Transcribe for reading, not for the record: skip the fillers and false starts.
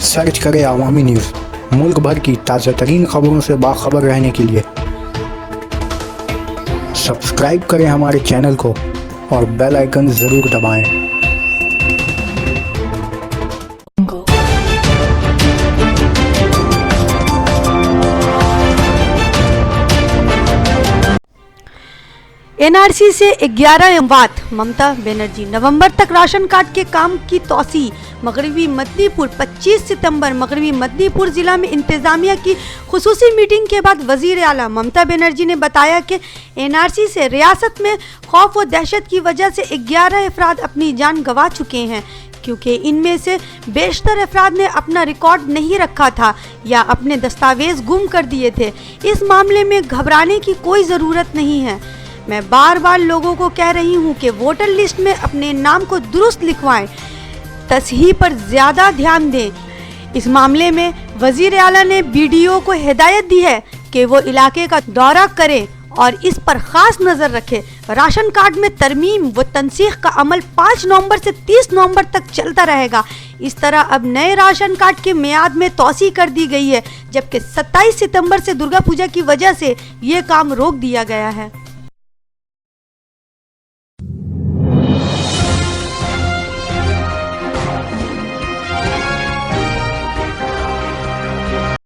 Search करें अवामी news. मुल्क भर की ताज़ा तरीन खबरों से बाखबर रहने के लिए सब्सक्राइब करें हमारे चैनल को और बेल आइकन ज़रूर दबाएं। एनआरसी से 11 बात ममता बनर्जी। नवंबर तक राशन कार्ड के काम की तौसी। मगरबी मदनीपुर 25 सितंबर मगरबी मदनीपुर जिला में इंतजामिया की खुसूसी मीटिंग के बाद वजीर आला ममता बनर्जी ने बताया कि एनआरसी से रियासत में खौफ व दहशत की वजह से 11 अफराद अपनी जान गंवा चुके हैं, क्योंकि इनमें से बेशतर अफराद ने अपना रिकॉर्ड नहीं रखा था या अपने दस्तावेज गुम कर दिए थे। इस मामले में घबराने की कोई ज़रूरत नहीं है। मैं बार बार लोगों को कह रही हूं कि वोटर लिस्ट में अपने नाम को दुरुस्त लिखवाएं, तस्हीह पर ज़्यादा ध्यान दें। इस मामले में वजीर आला ने बीडीओ को हिदायत दी है कि वो इलाके का दौरा करें और इस पर ख़ास नज़र रखें। राशन कार्ड में तरमीम व तनसीख का अमल 5 नवंबर से 30 नवंबर तक चलता रहेगा। इस तरह अब नए राशन कार्ड के मियाद में तौसी कर दी गई है, जबकि 27 सितंबर से दुर्गा पूजा की वजह से ये काम रोक दिया गया है।